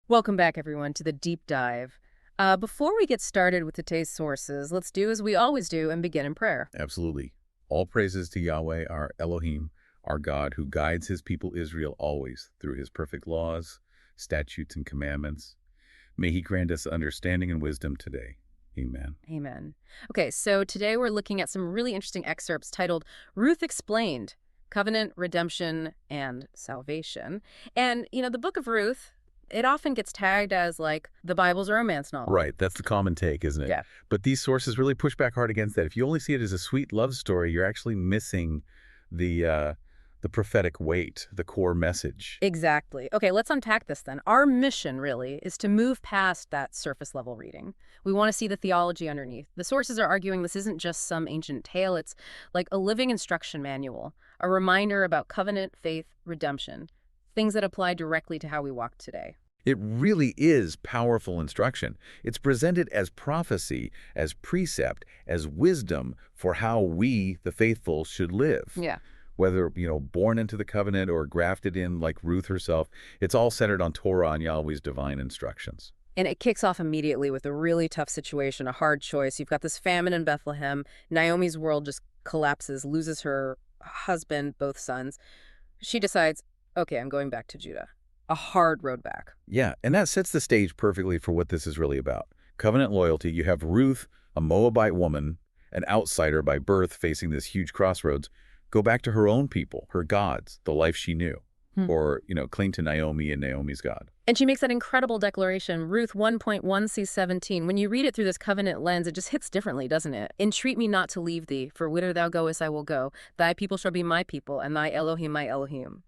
Welcome back, everyone, to the deep dive. Before we get started with today's sources, let's do as we always do and begin in prayer. Absolutely. All praises to Yahweh, our Elohim, our God, who guides his people Israel always through his perfect laws, statutes, and commandments. May he grant us understanding and wisdom today. Amen. Amen. Okay, so today we're looking at some really interesting excerpts titled Ruth Explained, Covenant, Redemption, and Salvation. And, the book of Ruth, it often gets tagged as like the Bible's romance novel. Right, that's the common take, isn't it? Yeah. But these sources really push back hard against that. If you only see it as a sweet love story, you're actually missing the prophetic weight, the core message. Exactly. Okay, let's unpack this then. Our mission, really, is to move past that surface level reading. We want to see the theology underneath. The sources are arguing this isn't just some ancient tale, it's like a living instruction manual, a reminder about covenant, faith, redemption, things that apply directly to how we walk today. It really is powerful instruction. It's presented as prophecy, as precept, as wisdom for how we, the faithful, should live. Yeah. Whether, born into the covenant or grafted in like Ruth herself, it's all centered on Torah and Yahweh's divine instructions. And it kicks off immediately with a really tough situation, a hard choice. You've got this famine in Bethlehem. Naomi's world just collapses, loses her husband, both sons. She decides, okay, I'm going back to Judah. A hard road back. Yeah, and that sets the stage perfectly for what this is really about. Covenant loyalty. You have Ruth, a Moabite woman, an outsider by birth facing this huge crossroads, go back to her own people, her gods, the life she knew, or, cling to Naomi and Naomi's God. And she makes that incredible declaration, Ruth 1.1c17. When you read it through this covenant lens, it just hits differently, doesn't it? Entreat me not to leave thee, for whither thou goest I will go. Thy people shall be my people, and thy Elohim my Elohim.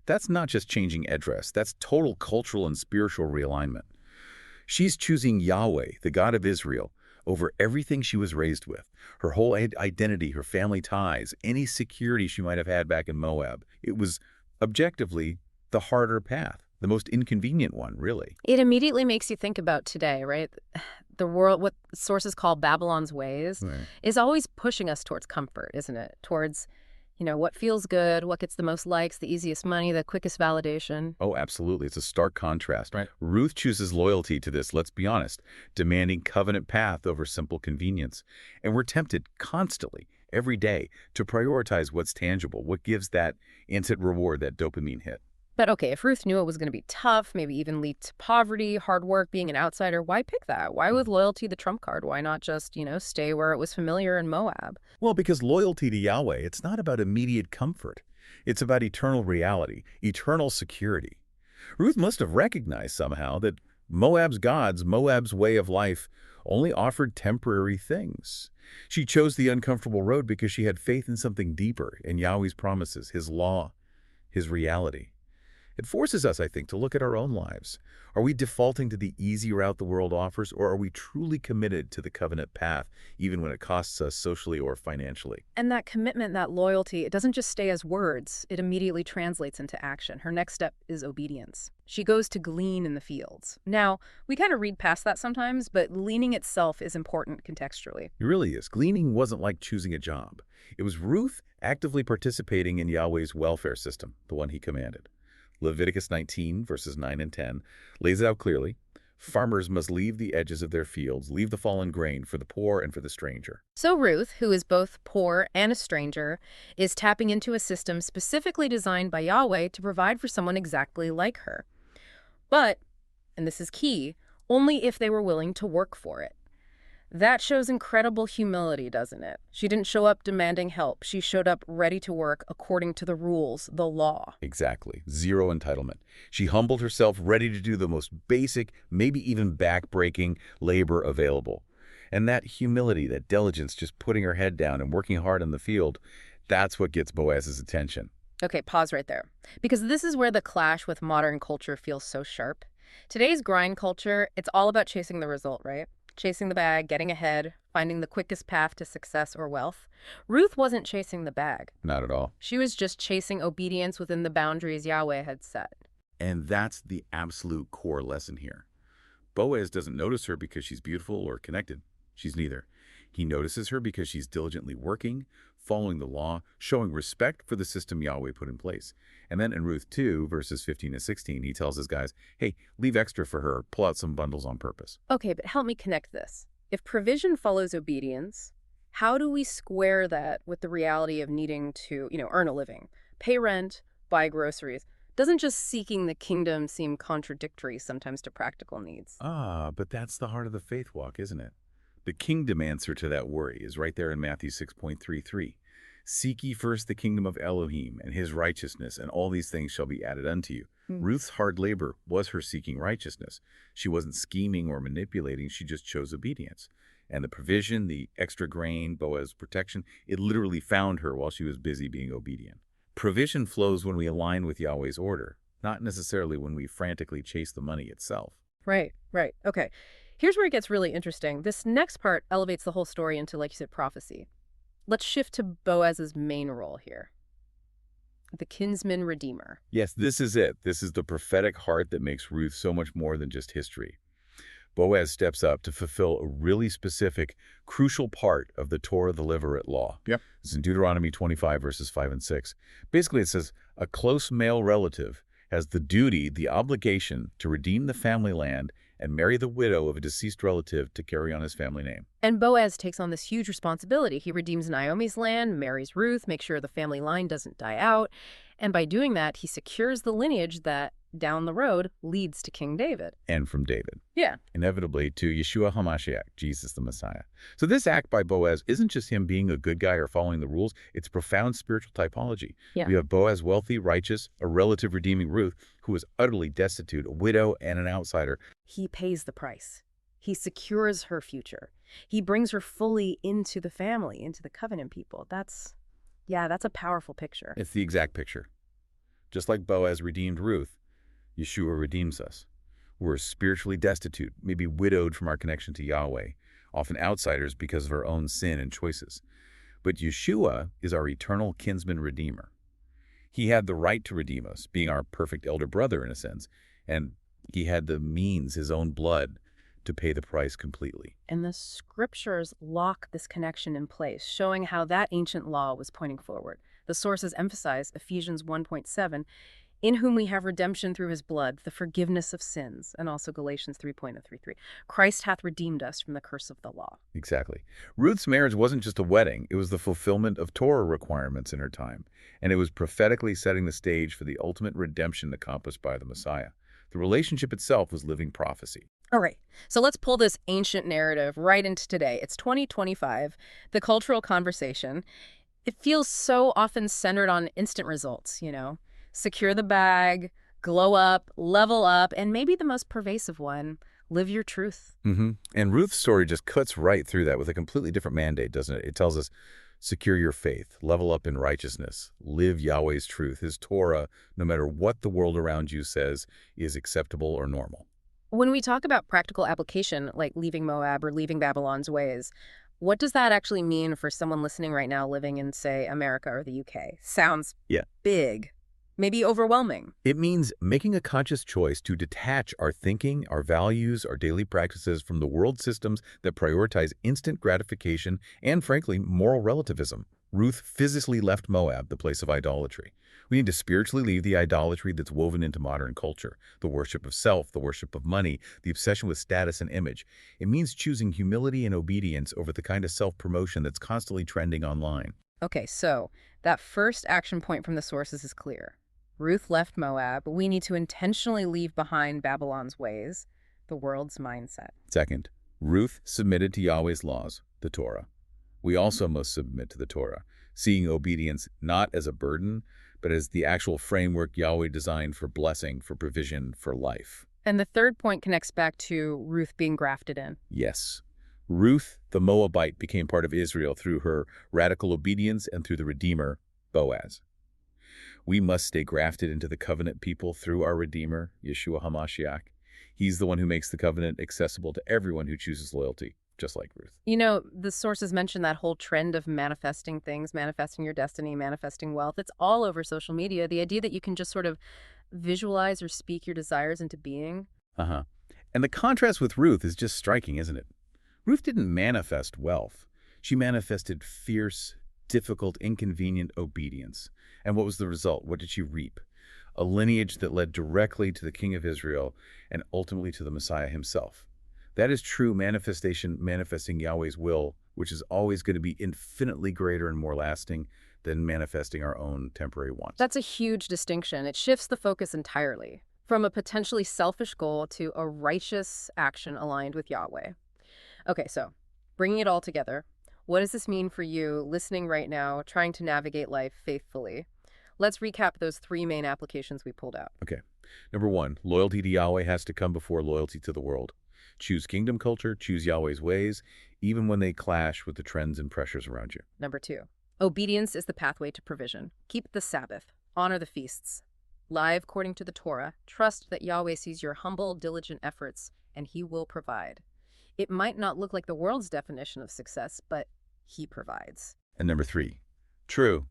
That's not just changing address. That's total cultural and spiritual realignment. She's choosing Yahweh, the God of Israel, over everything she was raised with, her whole identity, her family ties, any security she might have had back in Moab. It was objectively the harder path, the most inconvenient one, really. It immediately makes you think about today, right? The world, what sources call Babylon's ways, is always pushing us towards comfort, isn't it? Towards, what feels good, what gets the most likes, the easiest money, the quickest validation. Oh, absolutely. It's a stark contrast. Right. Ruth chooses loyalty to this, let's be honest, demanding covenant path over simple convenience. And we're tempted constantly, every day, to prioritize what's tangible, what gives that instant reward, that dopamine hit. But okay, if Ruth knew it was going to be tough, maybe even lead to poverty, hard work, being an outsider, why pick that? Why was loyalty the trump card? Why not just, stay where it was familiar in Moab? Well, because loyalty to Yahweh, it's not about immediate comfort. It's about eternal reality, eternal security. Ruth must have recognized somehow that Moab's gods, Moab's way of life, only offered temporary things. She chose the uncomfortable road because she had faith in something deeper, in Yahweh's promises, his law, his reality. It forces us, I think, to look at our own lives. Are we defaulting to the easy route the world offers, or are we truly committed to the covenant path, even when it costs us socially or financially? And that commitment, that loyalty, it doesn't just stay as words. It immediately translates into action. Her next step is obedience. She goes to glean in the fields. Now, we kind of read past that sometimes, but gleaning itself is important contextually. It really is. Gleaning wasn't like choosing a job. It was Ruth actively participating in Yahweh's welfare system, the one he commanded. Leviticus 19, verses 9 and 10, lays it out clearly. Farmers must leave the edges of their fields, leave the fallen grain for the poor and for the stranger. So Ruth, who is both poor and a stranger, is tapping into a system specifically designed by Yahweh to provide for someone exactly like her. But, and this is key, only if they were willing to work for it. That shows incredible humility, doesn't it? She didn't show up demanding help. She showed up ready to work according to the rules, the law. Exactly. Zero entitlement. She humbled herself, ready to do the most basic, maybe even back-breaking labor available. And that humility, that diligence, just putting her head down and working hard in the field, that's what gets Boaz's attention. Okay, pause right there. Because this is where the clash with modern culture feels so sharp. Today's grind culture, it's all about chasing the result, right? Chasing the bag, getting ahead, finding the quickest path to success or wealth. Ruth wasn't chasing the bag. Not at all. She was just chasing obedience within the boundaries Yahweh had set. And that's the absolute core lesson here. Boaz doesn't notice her because she's beautiful or connected. She's neither. He notices her because she's diligently working, following the law, showing respect for the system Yahweh put in place. And then in Ruth 2, verses 15 to 16, he tells his guys, hey, leave extra for her, pull out some bundles on purpose. Okay, but help me connect this. If provision follows obedience, how do we square that with the reality of needing to, earn a living, pay rent, buy groceries? Doesn't just seeking the kingdom seem contradictory sometimes to practical needs? But that's the heart of the faith walk, isn't it? The kingdom answer to that worry is right there in Matthew 6:33. Seek ye first the kingdom of Elohim and his righteousness, and all these things shall be added unto you. Ruth's hard labor was her seeking righteousness. She wasn't scheming or manipulating, she just chose obedience. And the provision, the extra grain, Boaz's protection, it literally found her while she was busy being obedient. Provision flows when we align with Yahweh's order, not necessarily when we frantically chase the money itself. Right, right. Okay. Here's where it gets really interesting. This next part elevates the whole story into, like you said, prophecy. Let's shift to Boaz's main role here. The Kinsman-Redeemer. Yes, this is it. This is the prophetic heart that makes Ruth so much more than just history. Boaz steps up to fulfill a really specific, crucial part of the Torah, the Levirate law. Yep. It's in Deuteronomy 25, verses 5 and 6. Basically, it says, a close male relative has the duty, the obligation to redeem the family land and marry the widow of a deceased relative to carry on his family name. And Boaz takes on this huge responsibility. He redeems Naomi's land, marries Ruth, makes sure the family line doesn't die out. And by doing that, he secures the lineage that, down the road, leads to King David. And from David. Yeah. Inevitably to Yeshua HaMashiach, Jesus the Messiah. So this act by Boaz isn't just him being a good guy or following the rules. It's profound spiritual typology. Yeah. We have Boaz wealthy, righteous, a relative redeeming Ruth, who is utterly destitute, a widow and an outsider. He pays the price. He secures her future. He brings her fully into the family, into the covenant people. That's a powerful picture. It's the exact picture. Just like Boaz redeemed Ruth, Yeshua redeems us. We're spiritually destitute, maybe widowed from our connection to Yahweh, often outsiders because of our own sin and choices. But Yeshua is our eternal kinsman-redeemer. He had the right to redeem us, being our perfect elder brother in a sense, and he had the means, his own blood, to pay the price completely. And the scriptures lock this connection in place, showing how that ancient law was pointing forward. The sources emphasize Ephesians 1:7, in whom we have redemption through his blood, the forgiveness of sins, and also Galatians 3:33. Christ hath redeemed us from the curse of the law. Exactly. Ruth's marriage wasn't just a wedding. It was the fulfillment of Torah requirements in her time, and it was prophetically setting the stage for the ultimate redemption accomplished by the Messiah. The relationship itself was living prophecy. All right, so let's pull this ancient narrative right into today. It's 2025, the cultural conversation. It feels so often centered on instant results, secure the bag, glow up, level up, and maybe the most pervasive one, live your truth. And Ruth's story just cuts right through that with a completely different mandate, doesn't it? It tells us, secure your faith, level up in righteousness, live Yahweh's truth, his Torah, no matter what the world around you says is acceptable or normal. When we talk about practical application, like leaving Moab or leaving Babylon's ways, what does that actually mean for someone listening right now living in, say, America or the UK? Sounds big. Maybe overwhelming. It means making a conscious choice to detach our thinking, our values, our daily practices from the world systems that prioritize instant gratification and, frankly, moral relativism. Ruth physically left Moab, the place of idolatry. We need to spiritually leave the idolatry that's woven into modern culture, the worship of self, the worship of money, the obsession with status and image. It means choosing humility and obedience over the kind of self-promotion that's constantly trending online. Okay, so that first action point from the sources is clear. Ruth left Moab. We need to intentionally leave behind Babylon's ways, the world's mindset. Second, Ruth submitted to Yahweh's laws, the Torah. We also must submit to the Torah, seeing obedience not as a burden, but as the actual framework Yahweh designed for blessing, for provision, for life. And the third point connects back to Ruth being grafted in. Yes. Ruth, the Moabite, became part of Israel through her radical obedience and through the Redeemer, Boaz. We must stay grafted into the covenant people through our Redeemer, Yeshua HaMashiach. He's the one who makes the covenant accessible to everyone who chooses loyalty, just like Ruth. The sources mention that whole trend of manifesting things, manifesting your destiny, manifesting wealth. It's all over social media. The idea that you can just sort of visualize or speak your desires into being. And the contrast with Ruth is just striking, isn't it? Ruth didn't manifest wealth. She manifested fierce, difficult, inconvenient obedience. And what was the result? What did she reap? A lineage that led directly to the King of Israel and ultimately to the Messiah himself. That is true manifesting Yahweh's will, which is always going to be infinitely greater and more lasting than manifesting our own temporary wants. That's a huge distinction. It shifts the focus entirely from a potentially selfish goal to a righteous action aligned with Yahweh. Okay, so bringing it all together, what does this mean for you listening right now, trying to navigate life faithfully? Let's recap those three main applications we pulled out. Okay. Number one, loyalty to Yahweh has to come before loyalty to the world. Choose kingdom culture, choose Yahweh's ways, even when they clash with the trends and pressures around you. Number two, obedience is the pathway to provision. Keep the Sabbath, honor the feasts, live according to the Torah, trust that Yahweh sees your humble, diligent efforts, and he will provide. It might not look like the world's definition of success, but he provides. And number three, true,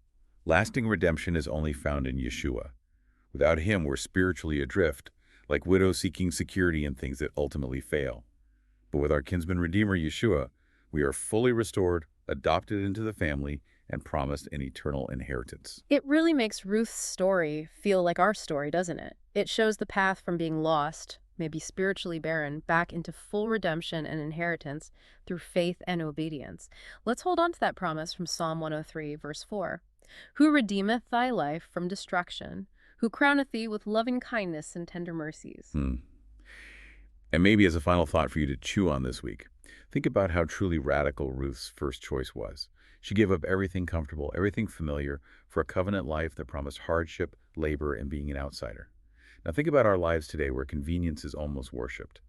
lasting redemption is only found in Yeshua. Without him, we're spiritually adrift, like widows seeking security in things that ultimately fail. But with our Kinsman-Redeemer Yeshua, we are fully restored, adopted into the family, and promised an eternal inheritance. It really makes Ruth's story feel like our story, doesn't it? It shows the path from being lost, maybe spiritually barren, back into full redemption and inheritance through faith and obedience. Let's hold on to that promise from Psalm 103, verse 4. Who redeemeth thy life from destruction, who crowneth thee with loving kindness and tender mercies. And maybe as a final thought for you to chew on this week, think about how truly radical Ruth's first choice was. She gave up everything comfortable, everything familiar, for a covenant life that promised hardship, labor, and being an outsider. Now think about our lives today where convenience is almost worshipped.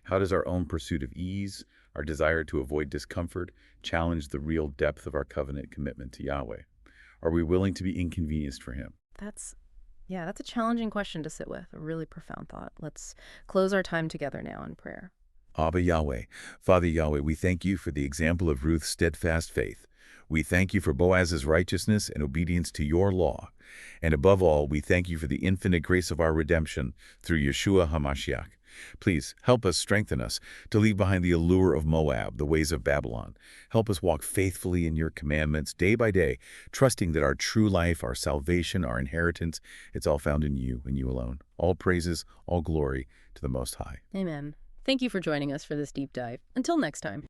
How does our own pursuit of ease, our desire to avoid discomfort, challenge the real depth of our covenant commitment to Yahweh? Are we willing to be inconvenienced for him? That's a challenging question to sit with, a really profound thought. Let's close our time together now in prayer. Abba Yahweh, Father Yahweh, we thank you for the example of Ruth's steadfast faith. We thank you for Boaz's righteousness and obedience to your law. And above all, we thank you for the infinite grace of our redemption through Yeshua HaMashiach. Please help us, strengthen us to leave behind the allure of Moab, the ways of Babylon. Help us walk faithfully in your commandments day by day, trusting that our true life, our salvation, our inheritance, it's all found in you and you alone. All praises, all glory to the Most High. Amen. Thank you for joining us for this deep dive. Until next time.